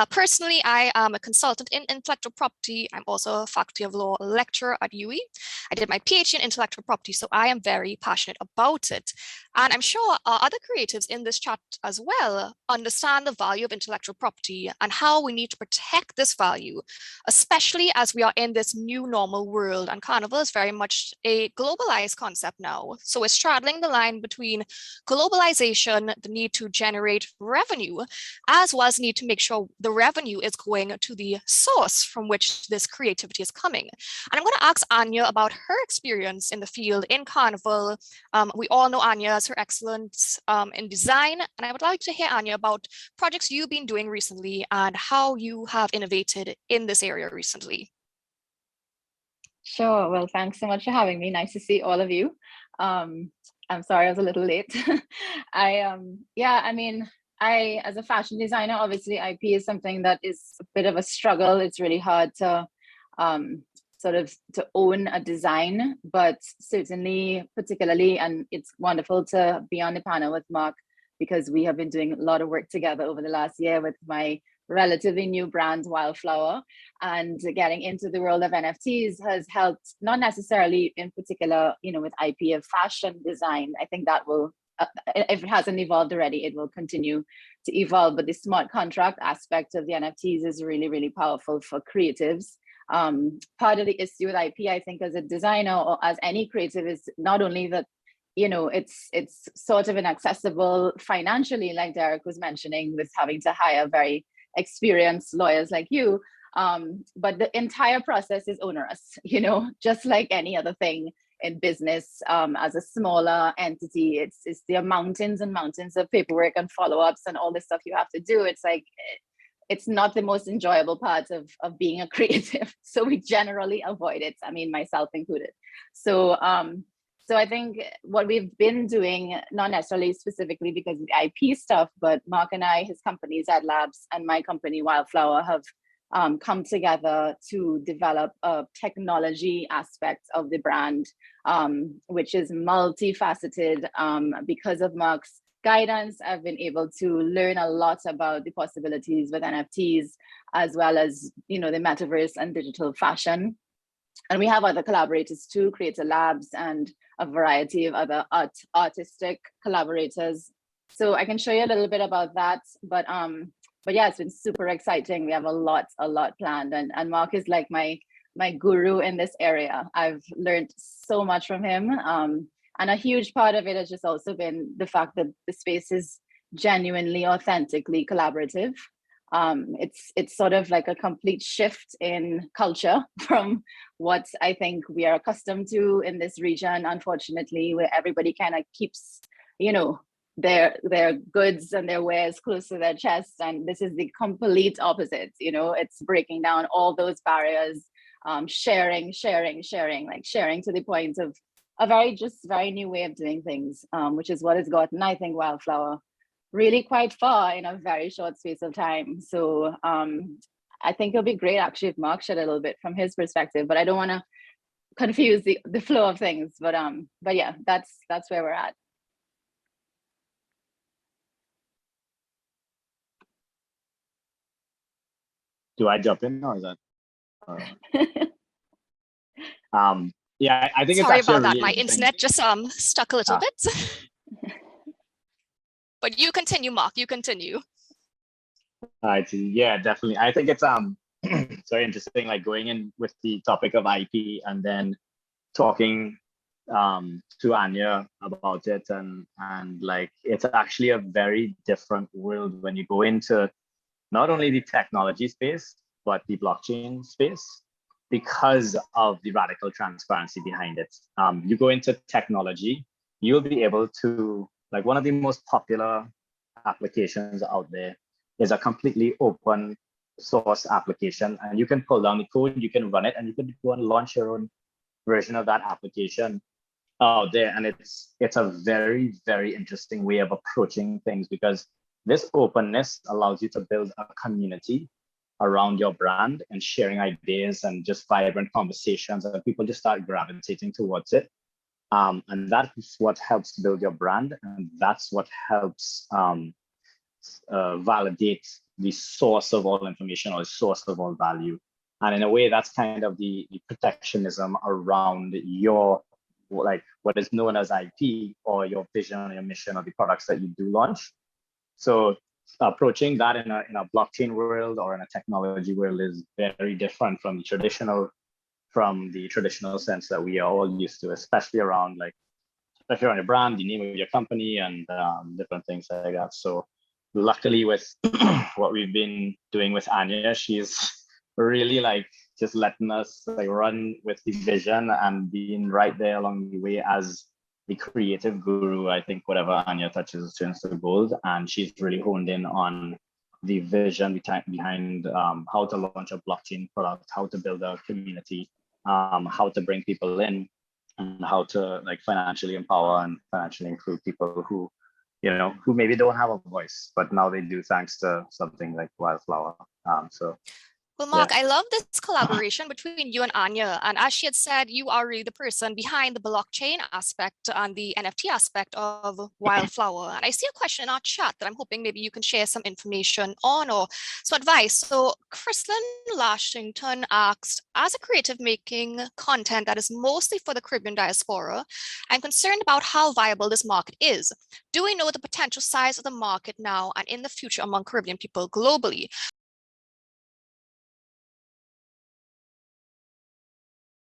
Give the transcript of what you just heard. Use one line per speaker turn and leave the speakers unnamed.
Personally, I am a consultant in intellectual property. I'm also a faculty of law lecturer at UWI. I did my PhD in intellectual property, so I am very passionate about it. And I'm sure other creatives in this chat as well understand the value of intellectual property and how we need to protect this value, especially as we are in this new normal world. And Carnival is very much a globalized concept now. So it's straddling the line between globalization, the need to generate revenue, as well as need to make sure the revenue is going to the source from which this creativity is coming. And I'm going to ask Anya about her experience in the field in Carnival. We all know Anya as her excellence in design, and I would like to hear, Anya, about projects you've been doing recently and how you have innovated in this area recently.
Sure. Well, thanks so much for having me. Nice to see all of you. I'm sorry I was a little late. I, as a fashion designer, obviously IP is something that is a bit of a struggle. It's really hard to to own a design, but certainly, particularly, and it's wonderful to be on the panel with Mark because we have been doing a lot of work together over the last year with my relatively new brand, Wildflower, and getting into the world of NFTs has helped, not necessarily in particular, with IP of fashion design. I think that will, if it hasn't evolved already, it will continue to evolve. But the smart contract aspect of the NFTs is really, really powerful for creatives. Part of the issue with IP, I think, as a designer or as any creative, is not only that it's sort of inaccessible financially, like Derek was mentioning, with having to hire very experienced lawyers like you, but the entire process is onerous, just like any other thing in business. As a smaller entity, it's there are mountains and mountains of paperwork and follow-ups and all this stuff you have to do. It's like, it's not the most enjoyable part of being a creative, so we generally avoid it, I mean, myself included. So I think what we've been doing, not necessarily specifically because of the IP stuff, but Mark and I, his company Zed Labs, and my company Wildflower, have come together to develop a technology aspect of the brand, which is multifaceted. Because of Mark's guidance, I've been able to learn a lot about the possibilities with NFTs, as well as the metaverse and digital fashion. And we have other collaborators too, Creator Labs and a variety of other artistic collaborators. So I can show you a little bit about that. But yeah, it's been super exciting. We have a lot planned, and Mark is like my guru in this area. I've learned so much from him. And a huge part of it has just also been the fact that the space is genuinely, authentically collaborative. It's sort of like a complete shift in culture from what I think we are accustomed to in this region, unfortunately, where everybody kind of keeps, their goods and their wares close to their chest. And this is the complete opposite. It's breaking down all those barriers, sharing, like sharing to the point of a very new way of doing things, which is what has gotten, I think, Wildflower really quite far in a very short space of time. So I think it'll be great actually if Mark shared a little bit from his perspective, but I don't want to confuse the flow of things. But yeah, that's where we're at.
Do I jump in, or is that? Yeah, I think
sorry
it's actually
about that.
Really
My internet just stuck a little bit. But you continue, Mark. You continue.
Yeah, definitely. I think it's it's very interesting, like going in with the topic of IP and then talking to Anya about it, and like it's actually a very different world when you go into not only the technology space but the blockchain space, because of the radical transparency behind it. You go into technology, you'll be able to, like, one of the most popular applications out there is a completely open source application, and you can pull down the code, you can run it, and you can go and launch your own version of that application out there. And it's a very, very interesting way of approaching things, because this openness allows you to build a community around your brand and sharing ideas and just vibrant conversations, and people just start gravitating towards it. And that's what helps build your brand, and that's what helps validate the source of all information or the source of all value. And in a way, that's kind of the protectionism around your, like, what is known as IP, or your vision or your mission of the products that you do launch. So approaching that in a blockchain world or in a technology world is very different from the traditional sense that we are all used to, especially around, like, especially around your brand, the name of your company, and different things like that. So luckily, with what we've been doing with Anya, she's really, like, just letting us, like, run with the vision and being right there along the way as the creative guru. I think whatever Anya touches turns to gold, and she's really honed in on the vision behind how to launch a blockchain product, how to build a community, how to bring people in, and how to, like, financially empower and financially include people who, who maybe don't have a voice, but now they do, thanks to something like Wildflower.
Well, Mark, I love this collaboration between you and Anya. And as she had said, you are really the person behind the blockchain aspect and the NFT aspect of Wildflower. And I see a question in our chat that I'm hoping maybe you can share some information on, or some advice. So Chrislyn Lashington asked, as a creative making content that is mostly for the Caribbean diaspora, I'm concerned about how viable this market is. Do we know the potential size of the market now and in the future among Caribbean people globally?